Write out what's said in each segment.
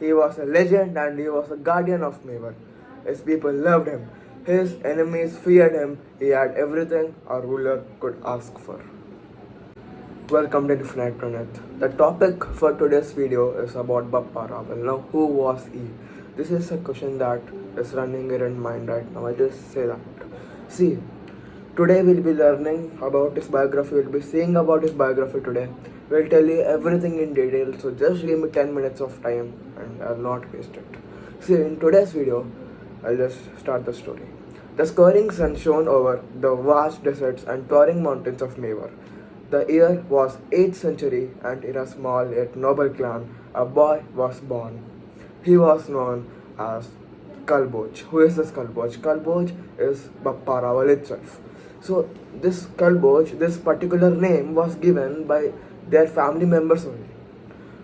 He was a legend and he was a guardian of Mewar. His people loved him. His enemies feared him. He had everything a ruler could ask for. Welcome to Infinite Praneeth. The topic for today's video is about Bappa Rawal. Now, who was he? This is a question that is running in my mind right now. I just say that. See, today we'll be learning about his biography. We'll be seeing about his biography today. We'll tell you everything in detail. So just give me 10 minutes of time and I'll not waste it. See, in today's video, I'll just start the story. The scoring sun shone over the vast deserts and towering mountains of Mewar. The year was 8th century, and in a small yet noble clan, a boy was born. He was known as Kalboj. Who is this Kalboj? Kalboj is Bappa Rawal itself. So this Kalboj, this particular name was given by their family members only.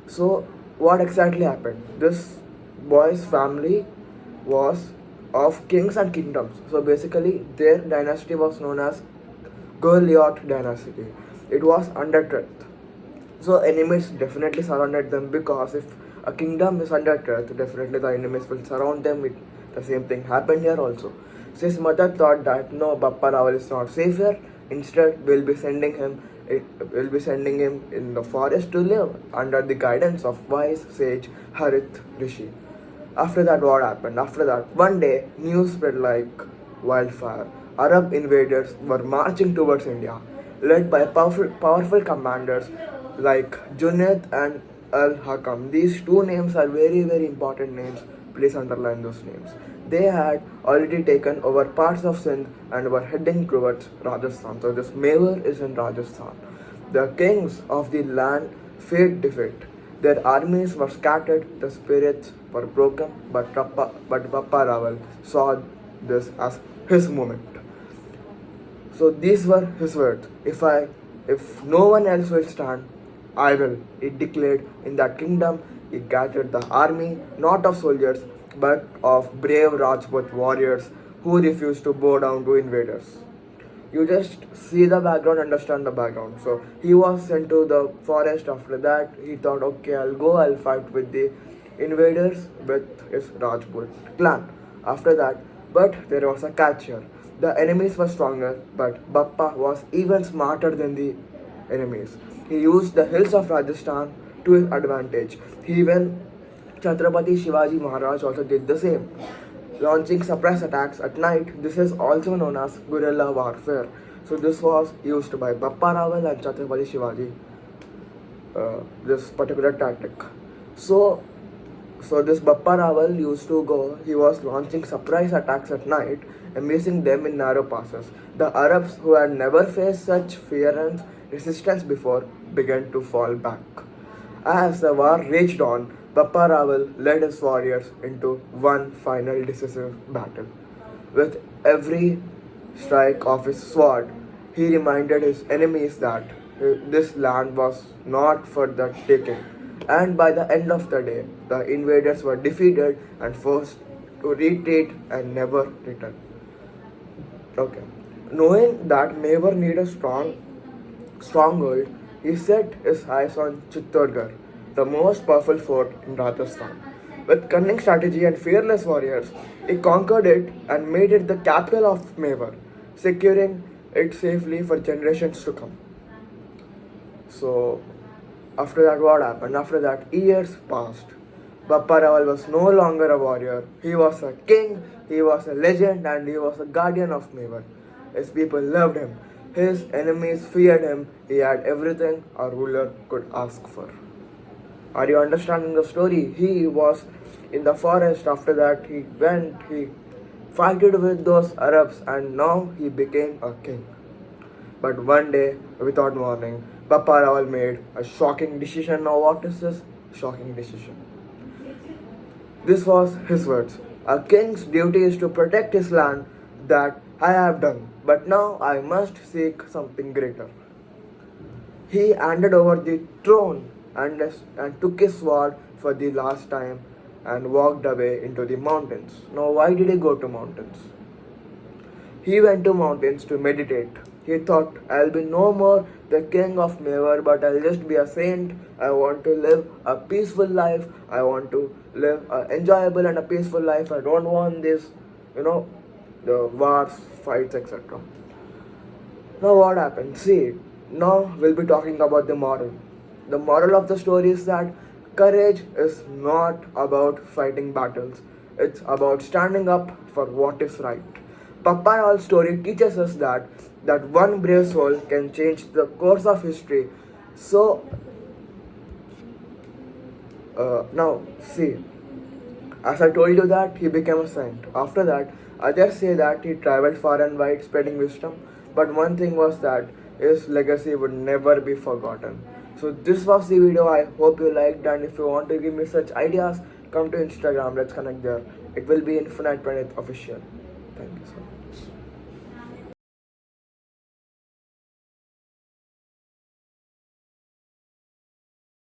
So what exactly happened? This boy's family was of kings and kingdoms. So basically their dynasty was known as Goliath dynasty. It was under threat. So enemies definitely surrounded them, because if a kingdom is under threat, definitely the enemies will surround them. The same thing happened here also. So his mother thought that no, Bappa Rawal is not safe here. Instead, we'll be sending him in the forest to live under the guidance of wise sage Harith Rishi. After that, what happened? After that, one day, news spread like wildfire. Arab invaders were marching towards India, led by powerful commanders like Junaid and Al-Hakam. These two names are very, very important names. Please underline those names. They had already taken over parts of Sindh and were heading towards Rajasthan. So this Mewar is in Rajasthan. The kings of the land feared defeat. Their armies were scattered, the spirits were broken, but Bappa Rawal saw this as his moment. So these were his words. If no one else will stand, I will. He declared. In that kingdom, he gathered the army, not of soldiers, but of brave Rajput warriors who refused to bow down to invaders. You just see the background, understand the background. So he was sent to the forest. After that, he thought, okay, I'll fight with the invaders with his Rajput clan. After that, but there was a catch here. The enemies were stronger, but Bappa was even smarter than the enemies. He used the hills of Rajasthan to his advantage. Even Chhatrapati Shivaji Maharaj also did the same, launching surprise attacks at night. This is also known as guerrilla warfare. So this was used by Bappa Rawal and Chhatrapati Shivaji, this particular tactic. So this Bappa Rawal used to go, he was launching surprise attacks at night, amazing them in narrow passes. The Arabs, who had never faced such fear and resistance before, began to fall back. As the war raged on, Bappa Rawal led his warriors into one final decisive battle. With every strike of his sword, he reminded his enemies that this land was not for the taking. And by the end of the day, the invaders were defeated and forced to retreat and never return. Okay. Knowing that Mewar needed a stronghold, he set his eyes on Chittorgarh, the most powerful fort in Rajasthan. With cunning strategy and fearless warriors, he conquered it and made it the capital of Mewar, securing it safely for generations to come. So, after that, what happened? After that, years passed. Bappa Rawal was no longer a warrior. He was a king, he was a legend, and he was a guardian of Mewar. His people loved him. His enemies feared him. He had everything a ruler could ask for. Are you understanding the story? He was in the forest. After that, he fighted with those Arabs, and now he became a king. But one day, without warning, Bappa Rawal made a shocking decision. Now, what is this shocking decision? This was his words. A king's duty is to protect his land. That I have done. But now I must seek something greater. He handed over the throne and took his sword for the last time and walked away into the mountains. Now, why did he go to mountains? He went to mountains to meditate. He thought, I'll be no more the king of Mewar, but I'll just be a saint. I want to live a peaceful life. I want to live an enjoyable and a peaceful life. I don't want this, the wars, fights, etc. Now what happened? See, now we'll be talking about the moral. The moral of the story is that courage is not about fighting battles. It's about standing up for what is right. Bappa Rawal's story teaches us that one brave soul can change the course of history. So now see, as I told you that he became a saint. After that, others say that he traveled far and wide spreading wisdom. But one thing was that his legacy would never be forgotten. So this was the video. I hope you liked, and if you want to give me such ideas, come to Instagram. Let's connect there. It will be Infinite Praneeth official. Thank you so much.